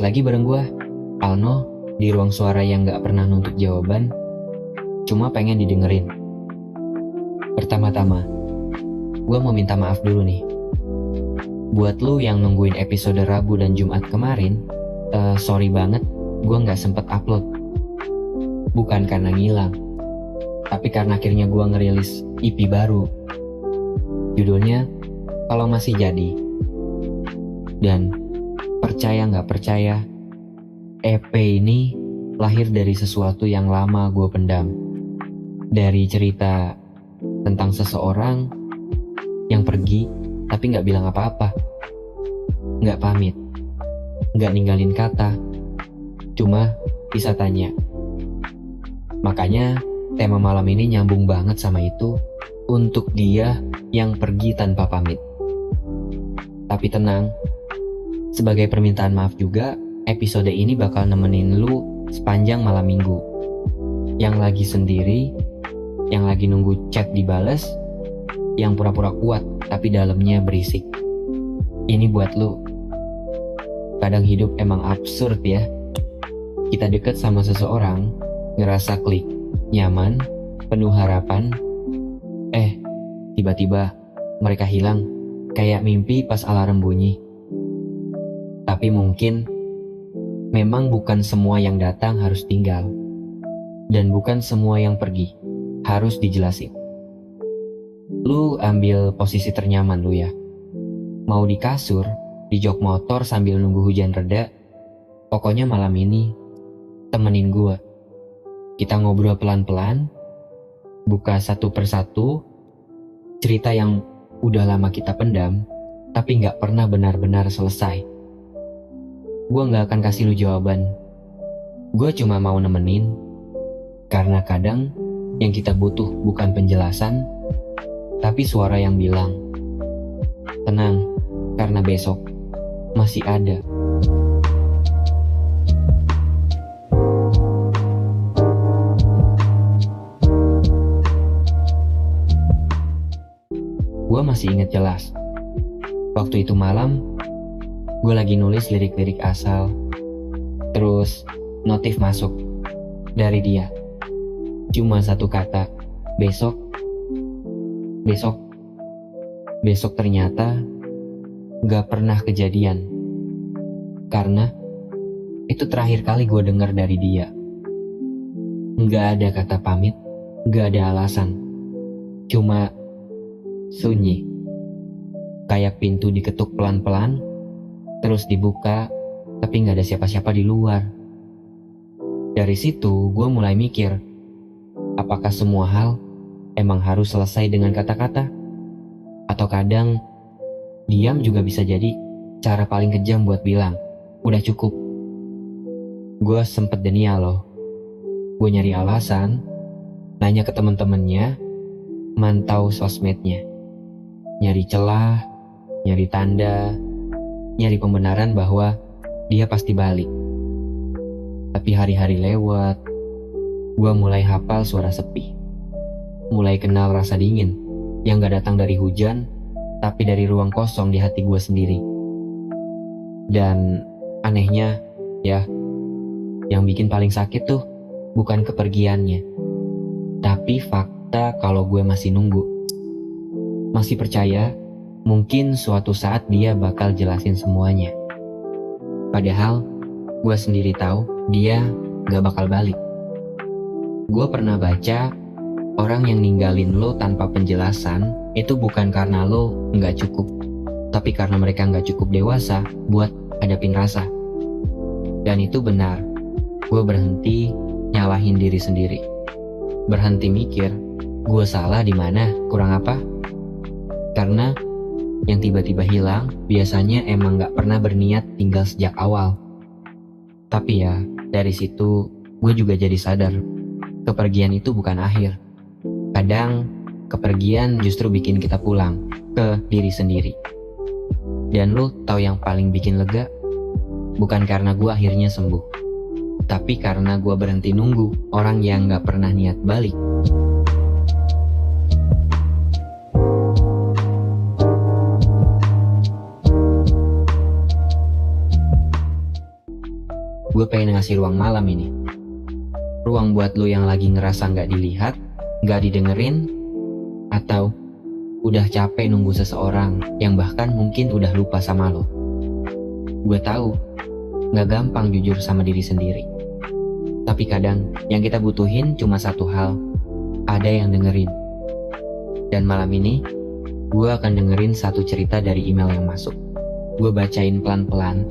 Balik lagi bareng gue, Alno, di ruang suara yang gak pernah nuntut jawaban, cuma pengen didengerin. Pertama-tama, gue mau minta maaf dulu nih. Buat lu yang nungguin episode Rabu dan Jumat kemarin, sorry banget gue gak sempet upload. Bukan karena ngilang, tapi karena akhirnya gue ngerilis EP baru. Judulnya, Kalau Masih Jadi. Dan percaya gak percaya, EP ini lahir dari sesuatu yang lama gue pendam. Dari cerita tentang seseorang yang pergi tapi gak bilang apa-apa, gak pamit, gak ninggalin kata, cuma bisa tanya. Makanya tema malam ini nyambung banget sama itu, untuk dia yang pergi tanpa pamit. Tapi tenang, sebagai permintaan maaf juga, episode ini bakal nemenin lu sepanjang malam minggu. Yang lagi sendiri, yang lagi nunggu chat dibales, yang pura-pura kuat tapi dalamnya berisik. Ini buat lu. Kadang hidup emang absurd ya. Kita deket sama seseorang, ngerasa klik, nyaman, penuh harapan. Tiba-tiba mereka hilang, kayak mimpi pas alarm bunyi. Tapi mungkin memang bukan semua yang datang harus tinggal, dan bukan semua yang pergi harus dijelasin. Lu ambil posisi ternyaman lu ya. Mau di kasur, di jok motor sambil nunggu hujan reda, pokoknya malam ini temenin gua. Kita ngobrol pelan-pelan, buka satu persatu cerita yang udah lama kita pendam, tapi gak pernah benar-benar selesai. Gue gak akan kasih lu jawaban. Gue cuma mau nemenin. Karena kadang yang kita butuh bukan penjelasan, tapi suara yang bilang, tenang, karena besok masih ada. Gue masih inget jelas. Waktu itu malam, gue lagi nulis lirik-lirik asal. Terus notif masuk dari dia. Cuma satu kata, besok. Besok. Besok ternyata gak pernah kejadian. Karena itu terakhir kali gue dengar dari dia. Gak ada kata pamit, gak ada alasan. Cuma sunyi. Kayak pintu diketuk pelan-pelan, terus dibuka, tapi gak ada siapa-siapa di luar. Dari situ gue mulai mikir, apakah semua hal emang harus selesai dengan kata-kata? Atau kadang, diam juga bisa jadi cara paling kejam buat bilang, udah cukup. Gue sempet denial loh. Gue nyari alasan, nanya ke temen-temennya, mantau sosmednya. Nyari celah, nyari tanda, nyari pembenaran bahwa dia pasti balik. Tapi hari-hari lewat, gue mulai hafal suara sepi. Mulai kenal rasa dingin yang gak datang dari hujan, tapi dari ruang kosong di hati gue sendiri. Dan anehnya, ya, yang bikin paling sakit tuh bukan kepergiannya, tapi fakta kalau gue masih nunggu. Masih percaya, mungkin suatu saat dia bakal jelasin semuanya. Padahal, gue sendiri tahu dia gak bakal balik. Gue pernah baca, orang yang ninggalin lo tanpa penjelasan itu bukan karena lo gak cukup, tapi karena mereka gak cukup dewasa buat hadapin rasa. Dan itu benar. Gue berhenti nyalahin diri sendiri. Berhenti mikir, gue salah di mana, kurang apa. Karena yang tiba-tiba hilang biasanya emang gak pernah berniat tinggal sejak awal. Tapi ya, dari situ gue juga jadi sadar, kepergian itu bukan akhir. Kadang, kepergian justru bikin kita pulang ke diri sendiri. Dan lu tahu yang paling bikin lega? Bukan karena gue akhirnya sembuh, tapi karena gue berhenti nunggu orang yang gak pernah niat balik. gue pengen ngasih ruang malam ini. Ruang buat lo yang lagi ngerasa gak dilihat, gak didengerin, atau udah capek nunggu seseorang yang bahkan mungkin udah lupa sama lo. Gue tahu, gak gampang jujur sama diri sendiri. Tapi kadang yang kita butuhin cuma satu hal, ada yang dengerin. Dan malam ini, gue akan dengerin satu cerita dari email yang masuk. Gue bacain pelan-pelan,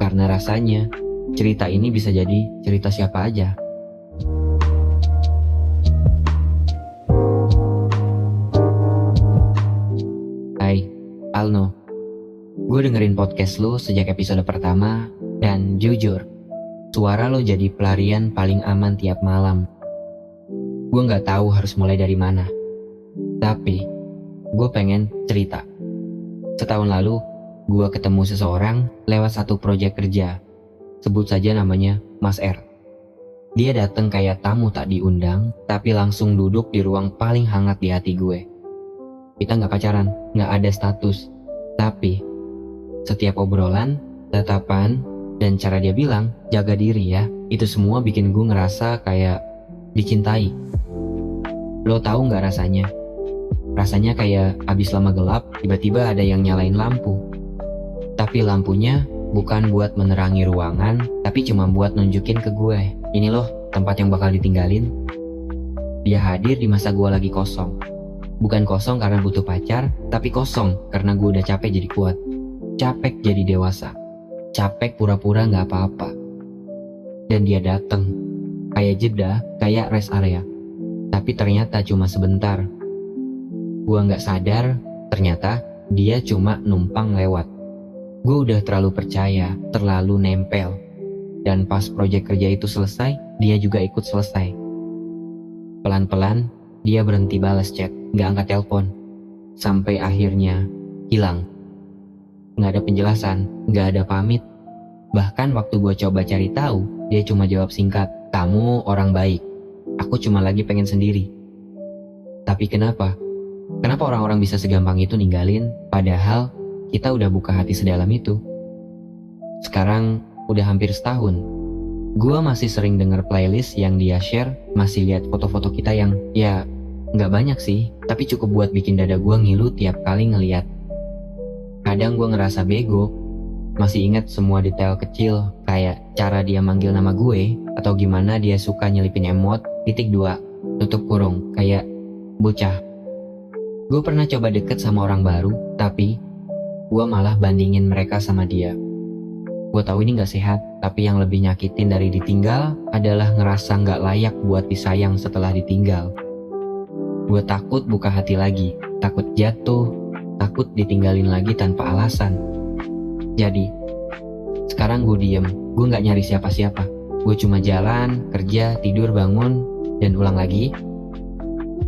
karena rasanya cerita ini bisa jadi cerita siapa aja. Hai, Alno. Gue dengerin podcast lo sejak episode pertama, dan jujur, suara lo jadi pelarian paling aman tiap malam. Gue gak tahu harus mulai dari mana, tapi gue pengen cerita. Setahun lalu, gue ketemu seseorang lewat satu proyek kerja. Sebut saja namanya Mas R. Dia datang kayak tamu tak diundang, tapi langsung duduk di ruang paling hangat di hati gue. Kita gak pacaran, gak ada status. Tapi, setiap obrolan, tatapan, dan cara dia bilang, jaga diri ya, itu semua bikin gue ngerasa kayak dicintai. Lo tahu gak rasanya? Rasanya kayak abis lama gelap, tiba-tiba ada yang nyalain lampu. Tapi lampunya bukan buat menerangi ruangan, tapi cuma buat nunjukin ke gue, ini loh tempat yang bakal ditinggalin. Dia hadir di masa gue lagi kosong. Bukan kosong karena butuh pacar, tapi kosong karena gue udah capek jadi kuat. Capek jadi dewasa. Capek pura-pura gak apa-apa. Dan dia datang. Kayak jeda, kayak rest area. Tapi ternyata cuma sebentar. Gue gak sadar, ternyata dia cuma numpang lewat. Gue udah terlalu percaya, terlalu nempel. Dan pas proyek kerja itu selesai, dia juga ikut selesai. Pelan-pelan, dia berhenti balas chat, gak angkat telepon. Sampai akhirnya hilang. Gak ada penjelasan, gak ada pamit. Bahkan waktu gue coba cari tahu, dia cuma jawab singkat, kamu orang baik. Aku cuma lagi pengen sendiri. Tapi kenapa? Kenapa orang-orang bisa segampang itu ninggalin, padahal kita udah buka hati sedalam itu? Sekarang udah hampir setahun. Gue masih sering denger playlist yang dia share, masih lihat foto-foto kita yang ya gak banyak sih, tapi cukup buat bikin dada gue ngilu tiap kali ngeliat. Kadang gue ngerasa bego, masih ingat semua detail kecil, kayak cara dia manggil nama gue, atau gimana dia suka nyelipin emot, !2, tutup kurung, kayak bocah. Gue pernah coba deket sama orang baru, tapi gue malah bandingin mereka sama dia. Gue tahu ini gak sehat, tapi yang lebih nyakitin dari ditinggal adalah ngerasa gak layak buat disayang setelah ditinggal. Gue takut buka hati lagi, takut jatuh, takut ditinggalin lagi tanpa alasan. Jadi, sekarang gue diem, gue gak nyari siapa-siapa. Gue cuma jalan, kerja, tidur, bangun, dan ulang lagi.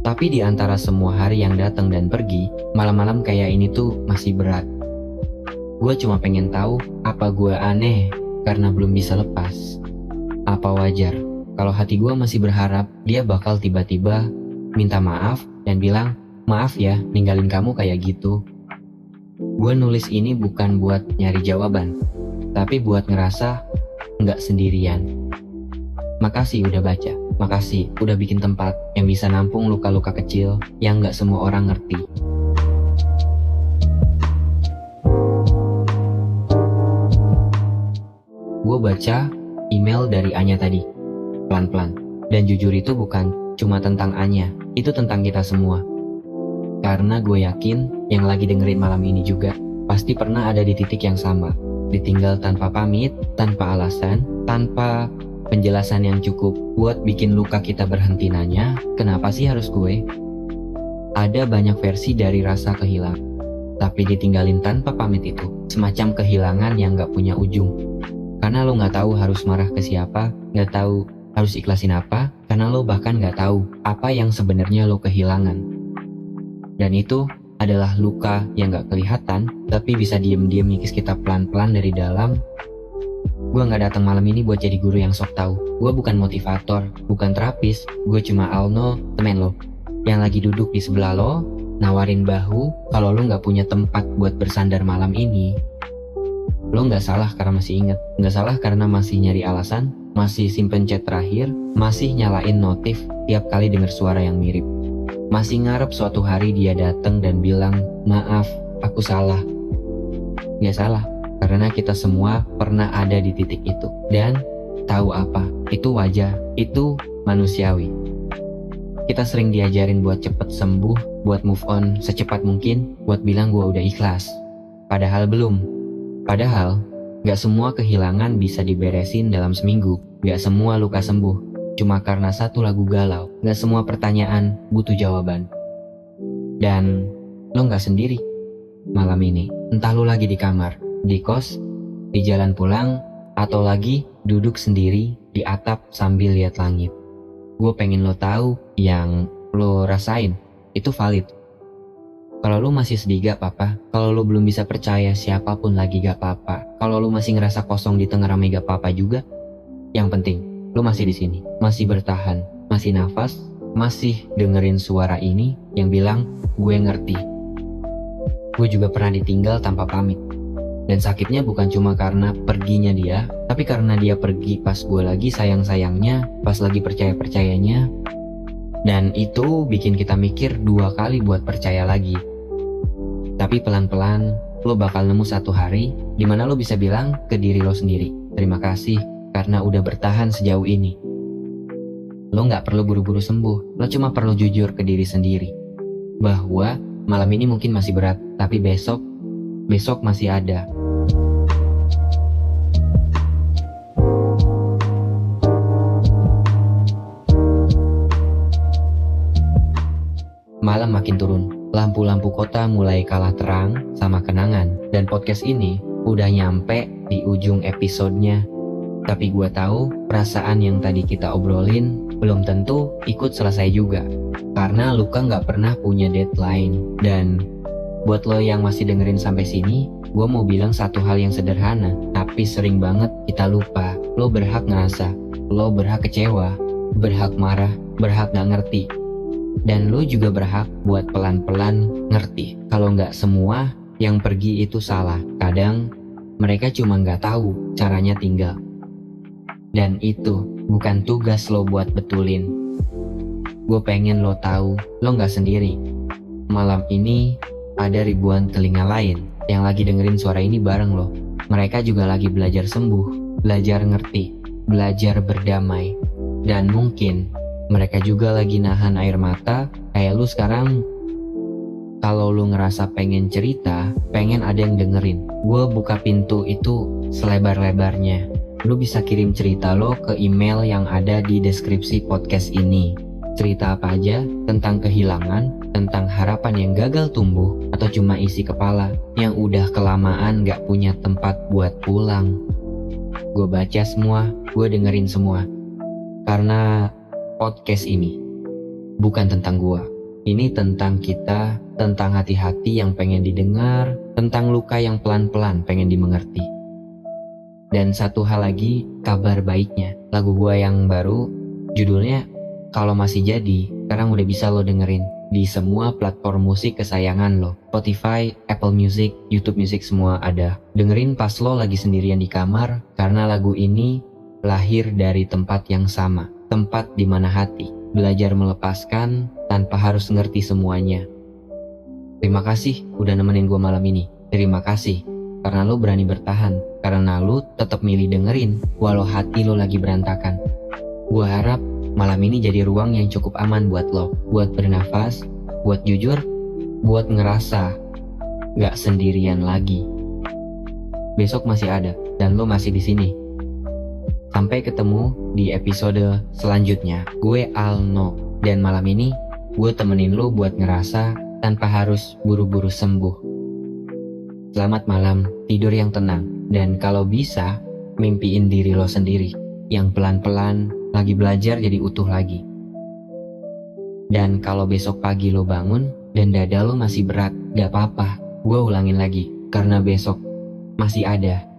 Tapi di antara semua hari yang datang dan pergi, malam-malam kayak ini tuh masih berat. Gue cuma pengen tahu, apa gue aneh karena belum bisa lepas? Apa wajar kalau hati gue masih berharap dia bakal tiba-tiba minta maaf dan bilang, maaf ya ninggalin kamu kayak gitu. Gue nulis ini bukan buat nyari jawaban, tapi buat ngerasa nggak sendirian. Makasih udah baca, makasih udah bikin tempat yang bisa nampung luka-luka kecil yang nggak semua orang ngerti. Gue baca email dari Anya tadi, pelan-pelan. Dan jujur itu bukan cuma tentang Anya, itu tentang kita semua. Karena gue yakin yang lagi dengerin malam ini juga pasti pernah ada di titik yang sama. Ditinggal tanpa pamit, tanpa alasan, tanpa penjelasan yang cukup buat bikin luka kita berhenti nanya, kenapa sih harus gue? Ada banyak versi dari rasa kehilangan. Tapi ditinggalin tanpa pamit itu semacam kehilangan yang gak punya ujung. Karena lo gak tahu harus marah ke siapa, gak tahu harus ikhlasin apa, karena lo bahkan gak tahu apa yang sebenarnya lo kehilangan. Dan itu adalah luka yang gak kelihatan, tapi bisa diem-diem ngikis kita pelan-pelan dari dalam. Gue gak datang malam ini buat jadi guru yang sok tahu. Gue bukan motivator, bukan terapis, gue cuma Alno, temen lo, yang lagi duduk di sebelah lo, nawarin bahu kalau lo gak punya tempat buat bersandar malam ini. Lo nggak salah karena masih inget, nggak salah karena masih nyari alasan, masih simpen chat terakhir, masih nyalain notif tiap kali denger suara yang mirip. Masih ngarep suatu hari dia datang dan bilang, maaf, aku salah. Nggak salah, karena kita semua pernah ada di titik itu. Dan tahu apa, itu wajar, itu manusiawi. Kita sering diajarin buat cepet sembuh, buat move on secepat mungkin, buat bilang gua udah ikhlas. Padahal belum. Padahal, gak semua kehilangan bisa diberesin dalam seminggu. Gak semua luka sembuh cuma karena satu lagu galau. Gak semua pertanyaan butuh jawaban. Dan lo gak sendiri malam ini. Entah lo lagi di kamar, di kos, di jalan pulang, atau lagi duduk sendiri di atap sambil lihat langit. Gue pengen lo tahu yang lo rasain itu valid. Kalau lu masih sedih gak apa-apa. Kalau lu belum bisa percaya siapapun lagi gak apa-apa. Kalau lu masih ngerasa kosong di tengah ramai gak apa-apa juga. Yang penting, lu masih di sini, masih bertahan, masih nafas, masih dengerin suara ini yang bilang, gue ngerti. Gue juga pernah ditinggal tanpa pamit. Dan sakitnya bukan cuma karena perginya dia, tapi karena dia pergi pas gue lagi sayang-sayangnya, pas lagi percaya-percayanya. Dan itu bikin kita mikir 2 kali buat percaya lagi. Tapi pelan-pelan lo bakal nemu satu hari dimana lo bisa bilang ke diri lo sendiri, terima kasih karena udah bertahan sejauh ini. Lo gak perlu buru-buru sembuh, lo cuma perlu jujur ke diri sendiri bahwa malam ini mungkin masih berat, tapi besok masih ada. Malam makin turun, lampu-lampu kota mulai kalah terang sama kenangan. Dan podcast ini udah nyampe di ujung episodenya. Tapi gue tahu perasaan yang tadi kita obrolin belum tentu ikut selesai juga. Karena luka gak pernah punya deadline. Dan buat lo yang masih dengerin sampai sini, gue mau bilang satu hal yang sederhana, tapi sering banget kita lupa. Lo berhak ngerasa, lo berhak kecewa, berhak marah, berhak gak ngerti. Dan lo juga berhak buat pelan-pelan ngerti kalau nggak semua yang pergi itu salah. Kadang mereka cuma nggak tahu caranya tinggal. Dan itu bukan tugas lo buat betulin. Gue pengen lo tahu lo nggak sendiri. Malam ini ada ribuan telinga lain yang lagi dengerin suara ini bareng lo. Mereka juga lagi belajar sembuh, belajar ngerti, belajar berdamai. Dan mungkin mereka juga lagi nahan air mata kayak lu sekarang. Kalau lu ngerasa pengen cerita, pengen ada yang dengerin, gue buka pintu itu selebar-lebarnya. Lu bisa kirim cerita lo ke email yang ada di deskripsi podcast ini. Cerita apa aja, tentang kehilangan, tentang harapan yang gagal tumbuh, atau cuma isi kepala yang udah kelamaan gak punya tempat buat pulang. Gue baca semua, gue dengerin semua. Karena podcast ini bukan tentang gua. Ini tentang kita, tentang hati-hati yang pengen didengar, tentang luka yang pelan-pelan pengen dimengerti. Dan satu hal lagi, kabar baiknya. Lagu gua yang baru, judulnya Kalau Masih Jadi, sekarang udah bisa lo dengerin di semua platform musik kesayangan lo. Spotify, Apple Music, YouTube Music semua ada. Dengerin pas lo lagi sendirian di kamar, karena lagu ini lahir dari tempat yang sama. Tempat di mana hati belajar melepaskan tanpa harus ngerti semuanya. Terima kasih udah nemenin gue malam ini. Terima kasih karena lo berani bertahan. Karena lo tetap milih dengerin walau hati lo lagi berantakan. Gue harap malam ini jadi ruang yang cukup aman buat lo. Buat bernafas, buat jujur, buat ngerasa gak sendirian lagi. Besok masih ada dan lo masih di sini. Sampai ketemu di episode selanjutnya. Gue Alno, dan malam ini gue temenin lo buat ngerasa tanpa harus buru-buru sembuh. Selamat malam, tidur yang tenang. Dan kalau bisa, mimpiin diri lo sendiri yang pelan-pelan lagi belajar jadi utuh lagi. Dan kalau besok pagi lo bangun dan dada lo masih berat, gak apa-apa. Gue ulangin lagi, karena besok masih ada.